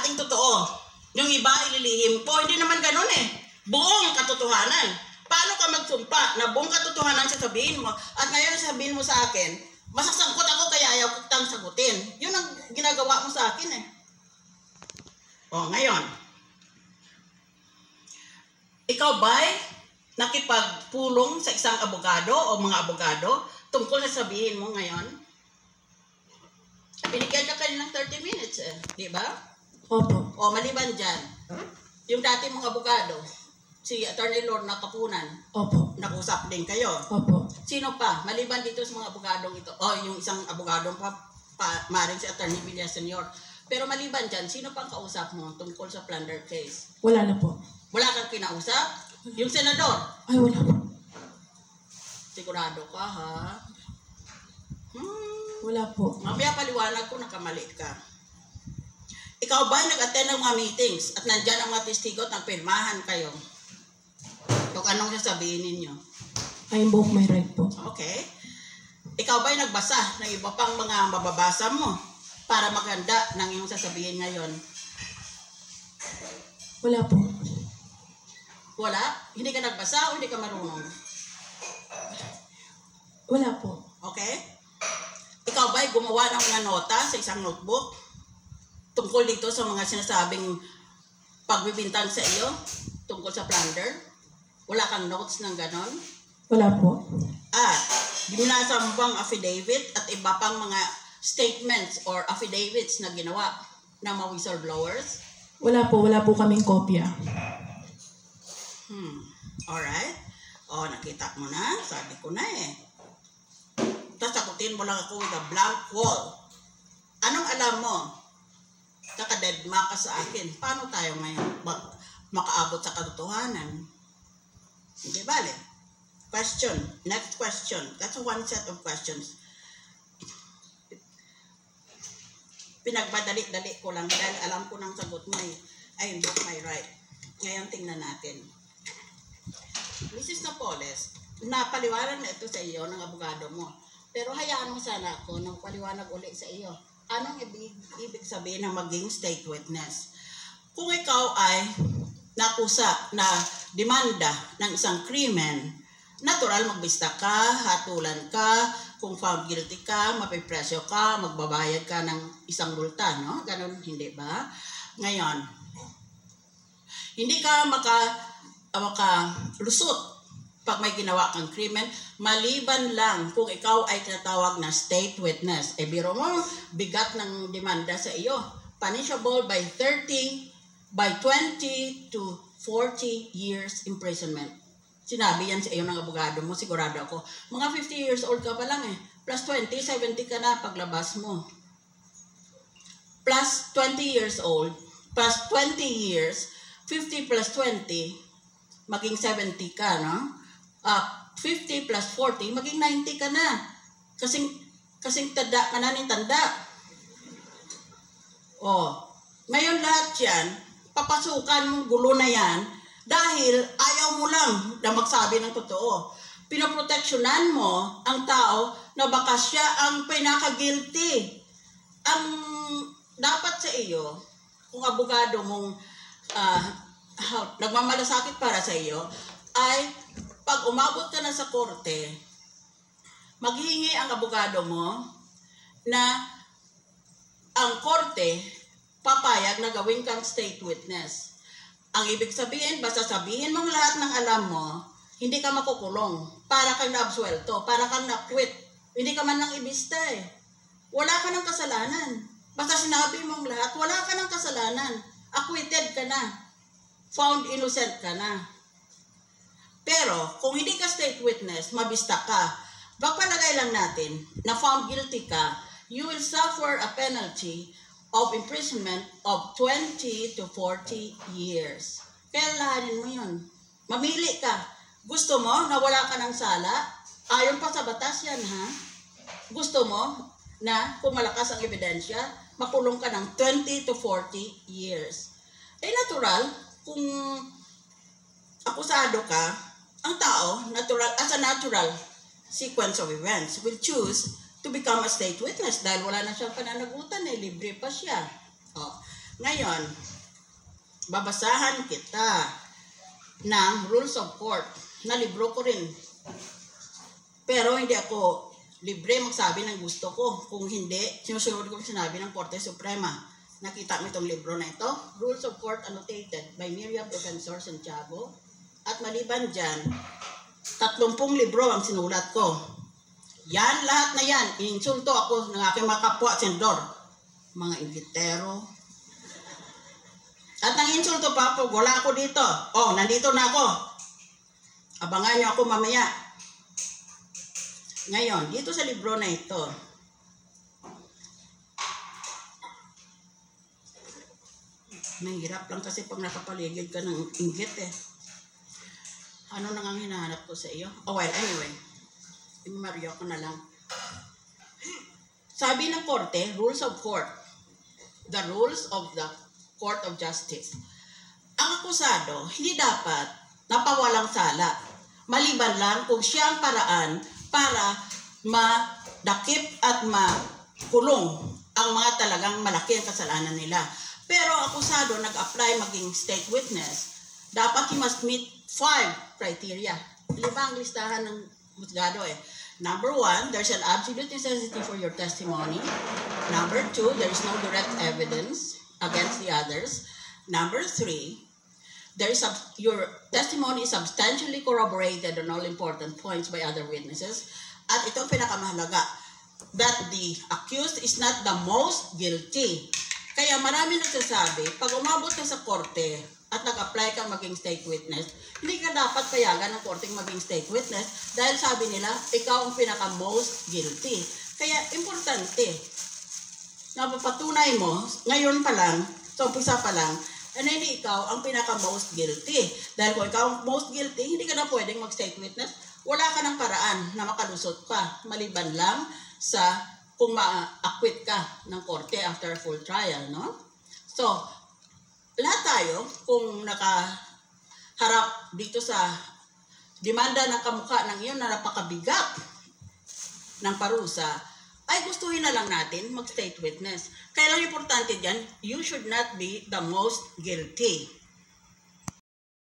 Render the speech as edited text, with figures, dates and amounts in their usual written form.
kalahating totoo. Yung iba ililihim ko. Hindi naman ganun eh. Buong katotohanan. Paano ka magsumpa na buong katotohanan sasabihin mo at ngayon sabihin mo sa akin, masasangkot ako kaya ayaw kitang sagutin. Yun ang ginagawa mo sa akin eh. O, ngayon. Ikaw ba'y nakipagpulong sa isang abogado o mga abogado tungkol sa sabihin mo ngayon? Binigyan ka ng 30 minutes eh. Di ba? Opo. O, maliban dyan. Yung dati mong abogado, si Attorney Lorna Kapunan. Opo. Nag-usap din kayo. Opo. Sino pa? Maliban dito sa mga abogadong ito. O, yung isang abogadong maring si Attorney Villa Senior. Pero maliban dyan, sino pang kausap mo tungkol sa plunder case? Wala na po. Wala kang kinausap? Yung senador? Ay, wala po. Sigurado ka, ha? Wala po. Mamaya paliwanag ko nakamali ka. Ikaw ba nag-attend ng mga meetings at nandyan ang mga testigo at nagpirmahan kayo? Kung anong sasabihin ninyo? I invoke my right po. Okay. Ikaw ba nagbasa ng iba pang mga mababasa mo para maganda ng iyong sasabihin ngayon? Wala po. Wala? Hindi ka nagbasa o hindi ka marunong? Wala po. Okay. Ikaw ba'y gumawa ng mga nota sa isang notebook tungkol dito sa mga sinasabing pagbibintang sa iyo tungkol sa plunder? Wala kang notes ng ganon? Wala po. At binasa mo bang affidavit at iba pang mga statements or affidavits na ginawa ng mga whistleblowers? Wala po. Wala po kaming kopya. Alright. O, nakita mo na. Sabi ko na eh. Tapos sagutin mo lang ako with a blank wall. Anong alam mo? Nakadedma ka sa akin. Paano tayo ngayon makaabot sa katotohanan? Hindi bale. Question. Next question. That's one set of questions. Pinagmadali-dali ko lang dahil alam ko ng sagot mo I invoke my right. Ngayon tingnan natin. Mrs. Napoles, napaliwanag na ito sa iyo ng abogado mo. Pero hayaan mo sana ako ng paliwanag uli sa iyo. Anong ibig sabihin ng maging state witness? Kung ikaw ay nakusa na demanda ng isang krimen, natural magbista ka, hatulan ka, kung found guilty ka, mapipresyo ka, magbabayad ka ng isang multa, no? Ganon, hindi ba? Ngayon, hindi ka makalusot pag may ginawa kang krimen, maliban lang kung ikaw ay tinatawag na state witness. E biro mo, bigat ng demanda sa iyo. Punishable by 20 to 40 years imprisonment. Sinabi yan sa iyo ng abogado mo, sigurado ako. Mga 50 years old ka pa lang eh. Plus 20, 70 ka na paglabas mo. Plus 20 years old, plus 20 years, 50 plus 20, maging 70 ka, no? 50 plus 40, maging 90 ka na. Kasing tanda ka na ng tanda. Ngayon lahat yan, papasukan mong gulo na yan dahil ayaw mo lang na magsabi ng totoo. Pinoproteksyonan mo ang tao na baka siya ang pinaka-guilty. Ang dapat sa iyo, kung abogado mong nagmamalasakit para sa iyo, ay pag umabot ka na sa korte, maghihingi ang abogado mo na ang korte papayag na gawin kang state witness. Ang ibig sabihin, basta sabihin mong lahat ng alam mo, hindi ka makukulong. Para kang na-absuelto, para kang na-quit. Hindi ka man lang ibista eh. Wala ka ng kasalanan. Basta sinabi mong lahat, wala ka ng kasalanan. Acquitted ka na. Found innocent ka na. Pero, kung hindi ka state witness, mabista ka, pagpalagay lang natin na found guilty ka, you will suffer a penalty of imprisonment of 20 to 40 years. Kaya lahanin mo yun. Mamili ka. Gusto mo na wala ka ng sala? Ayon pa sa batas yan, ha? Gusto mo na kung malakas ang ebidensya, makulong ka ng 20 to 40 years. Natural, kung akusado ka, ang tao, as a natural sequence of events, will choose to become a state witness dahil wala na siyang pananagutan, libre pa siya. Ngayon, babasahan kita ng Rules of Court na libro ko rin. Pero hindi ako libre magsabi ng gusto ko. Kung hindi, sinusunod ko sinabi ng Korte Suprema. Nakita mo itong libro na ito, Rules of Court Annotated by Miriam Defensor Santiago. At maliban dyan, 30 libro ang sinulat ko. Yan, lahat na yan. Ininsulto ako ng aking mga kapwa senador. Mga inggitero. At nang insulto pa po, wala ako dito. Oh, nandito na ako. Abangan niyo ako mamaya. Ngayon, dito sa libro na ito, mahirap lang kasi pag nakapaligid ka ng inggit eh. Ano nang ang hinahanap ko sa iyo? Oh well, anyway. Imamaryo ko na lang. Sabi ng korte, Rules of Court. The Rules of the Court of Justice. Ang akusado, hindi dapat napawalang sala. Maliban lang kung siya ang paraan para madakip at makulong ang mga talagang malaki ang kasalanan nila. Pero ang akusado nag-apply maging state witness. Dapat he must meet 5 criteria. 5 ang listahan ng husgado eh. Number 1, there's an absolute necessity for your testimony. Number 2, there is no direct evidence against the others. Number 3, your testimony is substantially corroborated on all important points by other witnesses. At itong pinakamahalaga, that the accused is not the most guilty. Kaya marami nagsasabi, pag umabot ka sa korte at nag-apply kang maging state witness, hindi ka dapat payagan ng korteng maging state witness dahil sabi nila, ikaw ang pinaka-most guilty. Kaya importante, napapatunay mo, ngayon pa lang, sa umpisa pa lang, na hindi ikaw ang pinaka-most guilty. Dahil kung ikaw ang most guilty, hindi ka na pwedeng mag-state witness, wala ka ng paraan na makalusot pa, maliban lang sa kung ma-acquit ka ng korte after a full trial, no? So, lahat tayo, kung nakaharap dito sa demanda ng kamukha ng iyon na napakabigat ng parusa, ay gustuhin na lang natin mag-state witness. Kaya lang importante dyan, you should not be the most guilty.